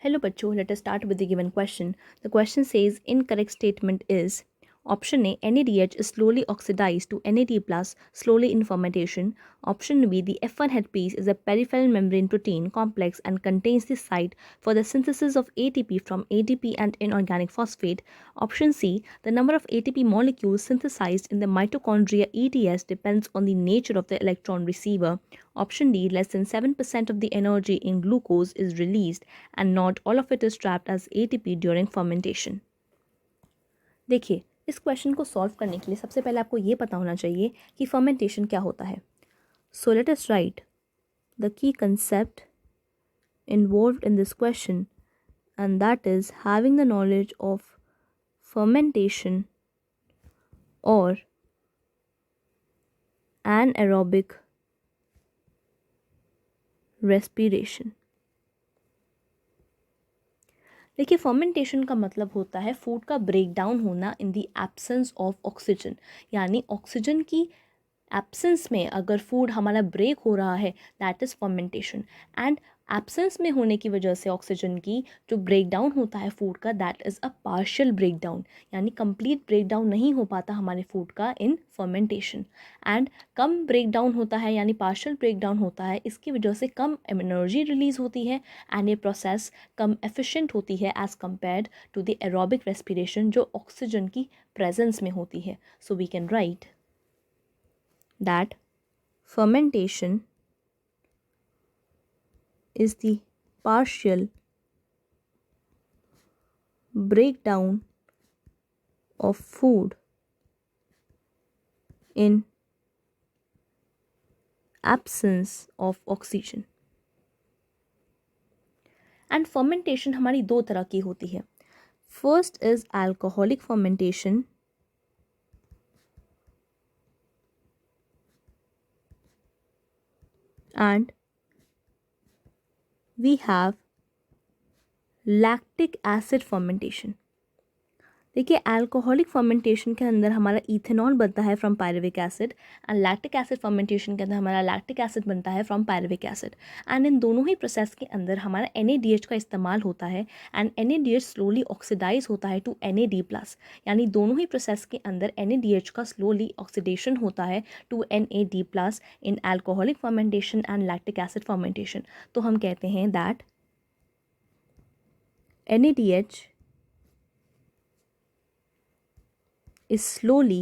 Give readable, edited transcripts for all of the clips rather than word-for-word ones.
Hello बच्चों, let us start with the given question. The question says incorrect statement is option A, NADH is slowly oxidized to NAD plus slowly in fermentation. Option B, the F1 headpiece is a peripheral membrane protein complex and contains the site for the synthesis of ATP from ADP and inorganic phosphate. Option C, the number of ATP molecules synthesized in the mitochondria ETS depends on the nature of the electron receiver. Option D, less than 7% of the energy in glucose is released and not all of it is trapped as ATP during fermentation. देखिए, इस question को solve करने के लिए सबसे पहले आपको ये पता होना चाहिए कि फर्मेंटेशन क्या होता है. So let us right the key concept involved in this question, and that is having the knowledge of fermentation or anaerobic respiration. देखिए, फर्मेंटेशन का मतलब होता है फूड का ब्रेक डाउन होना in the absence of oxygen, यानी oxygen की absence में अगर फूड हमारा ब्रेक हो रहा है, that is fermentation. And absence में होने की वजह से ऑक्सीजन की जो ब्रेक डाउन होता है फूड का, that is a partial break down, यानी कंप्लीट ब्रेक डाउन नहीं हो पाता हमारे फूड का इन फर्मेंटेशन. एंड कम ब्रेक डाउन होता है यानी पार्शियल ब्रेक डाउन होता है, इसकी वजह से कम एनर्जी रिलीज होती है एंड ये प्रोसेस कम एफिशिएंट होती है as compared to the aerobic respiration जो ऑक्सीजन की प्रेजेंस में होती है. So we can write that fermentation is the partial breakdown of food in absence of oxygen. And fermentation हमारी दो तरह की होती है. First is alcoholic fermentation and we have lactic acid fermentation. देखिए, अल्कोहलिक फर्मेंटेशन के अंदर हमारा इथेनॉल बनता है from pyruvic acid and lactic acid fermentation के अंदर हमारा लैक्टिक एसिड बनता है from pyruvic acid. And in दोनों ही प्रोसेस के अंदर हमारा NADH का इस्तेमाल होता है एंड NADH स्लोली ऑक्सीडाइज होता है टू NAD प्लस, यानी दोनों ही प्रोसेस के अंदर NADH का स्लोली ऑक्सीडेशन होता है to NAD plus in alcoholic fermentation and lactic acid fermentation. तो हम कहते हैं that NADH is slowly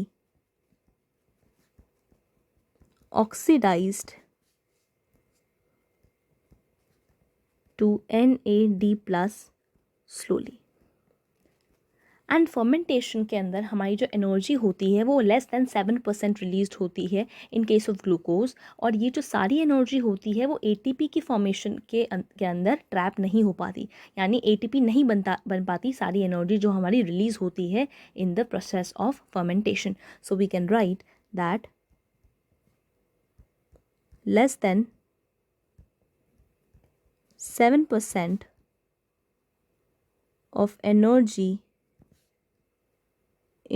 oxidized to NAD plus slowly. And fermentation के अंदर हमारी जो एनर्जी होती है वो लेस दैन 7% रिलीज होती है इन केस ऑफ ग्लूकोज, और ये जो सारी एनर्जी होती है वो ATP की फॉर्मेशन के अंदर ट्रैप नहीं हो पाती, यानी ATP नहीं बन पाती सारी एनर्जी जो हमारी रिलीज होती है in the process of fermentation. So we can write that less than 7% of energy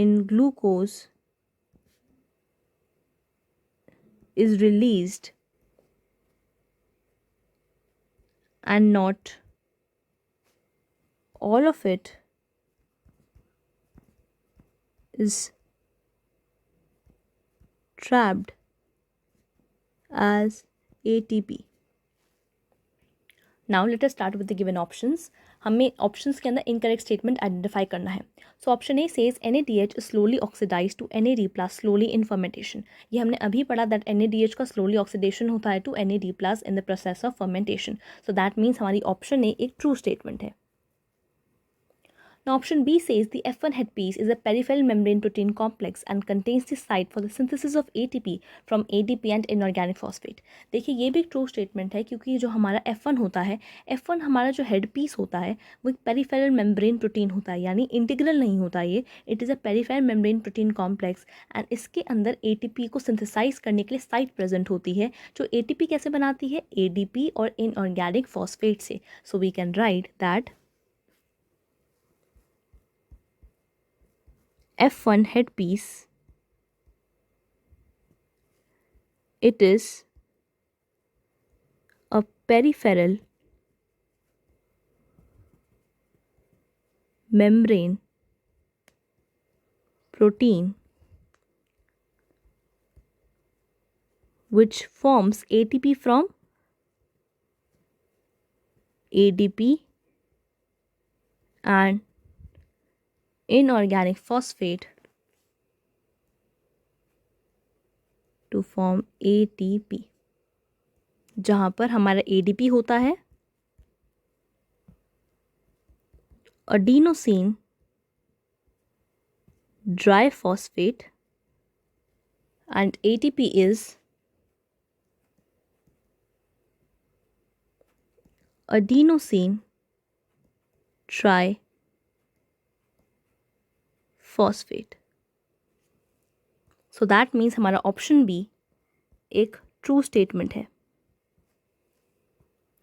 in glucose is released and not all of it is trapped as ATP. Now let us start with the given options. हमें options के अंदर incorrect statement identify करना है. सो option A says NADH slowly oxidize to NAD plus slowly in fermentation. ये हमने अभी पढ़ा दैट NADH का स्लोली ऑक्सीडेशन होता है to NAD plus in the process of fermentation. So that means हमारी ऑप्शन ए एक ट्रू स्टेटमेंट है. Now option B says the F1 headpiece is a peripheral membrane protein complex and contains the site for the synthesis of ATP from ADP and inorganic phosphate. देखिए, ये भी एक true statement है क्योंकि जो हमारा F1 होता है, F1 हमारा जो हेड पीस होता है वो एक पेरिफेरल मेम्ब्रेन प्रोटीन होता है, यानी इंटीग्रल नहीं होता ये. It is a peripheral membrane protein complex and इसके अंदर ATP को सिंथेसाइज करने के लिए साइट प्रेजेंट होती है जो ATP कैसे बनाती है, ADP और इनऑर्गेनिक फॉस्फेट से. So we can write that F1 headpiece, it is a peripheral membrane protein which forms ATP from ADP and inorganic phosphate to form ATP, जहाँ पर हमारा ADP होता है adenosine diphosphate and ATP is adenosine triphosphate. So that means हमारा option B एक true statement है.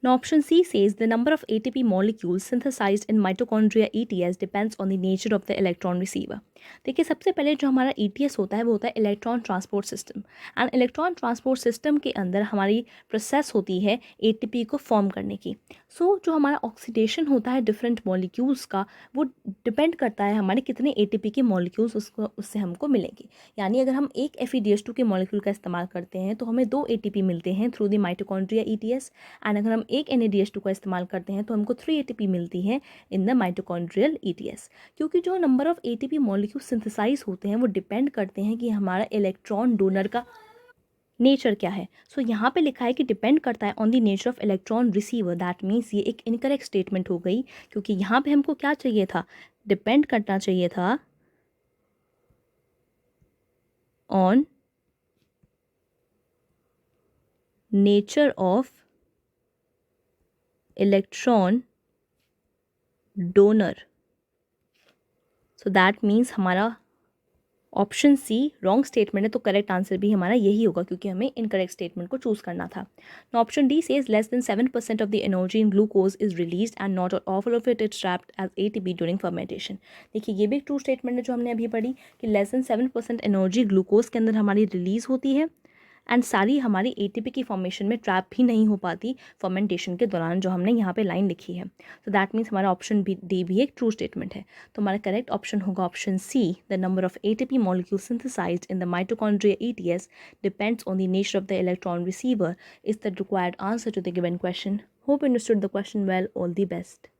Now option C says the number of ATP molecules synthesized in mitochondria ETS depends on the nature of the electron receiver. देखिए सबसे पहले जो हमारा ETS होता है वो होता है electron transport system and electron transport system के अंदर हमारी प्रोसेस होती है ATP को फॉर्म करने की. जो हमारा ऑक्सीडेशन होता है डिफरेंट मॉलिक्यूल्स का वो डिपेंड करता है हमारे कितने ATP के मॉलिक्यूल्स उससे हमको मिलेंगे. यानी अगर हम एक FeDH2 के मॉलिक्यूल का इस्तेमाल करते हैं तो हमें 2 ATP मिलते हैं through the mitochondria ETS and अगर हम एक NADH2 का इस्तेमाल करते हैं तो हमको 3 ATP मिलती है इन द माइटोकॉन्ड्रियल ETS. क्योंकि जो number of ATP molecule synthesize होते हैं वो डिपेंड करते हैं कि हमारा इलेक्ट्रॉन डोनर का नेचर क्या है. यहाँ पे लिखा है कि डिपेंड करता है on the nature of electron receiver. That means ये एक इनकरेक्ट स्टेटमेंट हो गई क्योंकि यहाँ पे हमको क्या चाहिए था, डिपेंड करना चाहिए था on nature of electron donor. So that means हमारा ऑप्शन सी रॉन्ग स्टेटमेंट है, तो करेक्ट आंसर भी हमारा यही होगा क्योंकि हमें इनकरेक्ट स्टेटमेंट को चूज करना था. Option D says less than 7% of the energy in glucose is release and not all of it is trapped as ATP during fermentation. देखिए ये भी एक ट्रू स्टेटमेंट है जो हमने अभी पढ़ी कि लेस देन 7% एनर्जी ग्लूकोज के अंदर हमारी रिलीज होती है एंड सारी हमारी ATP की फॉर्मेशन में ट्रैप भी नहीं हो पाती फर्मेंटेशन के दौरान, जो हमने यहाँ पे लाइन लिखी है. तो दैट मीन्स हमारा ऑप्शन डी भी एक ट्रू स्टेटमेंट है. तो हमारा करेक्ट ऑप्शन होगा option C. The number of ATP molecule synthesized in the mitochondria ETS depends on the nature of the electron receiver is the required answer to the given question. Hope you understood the question well. All the best.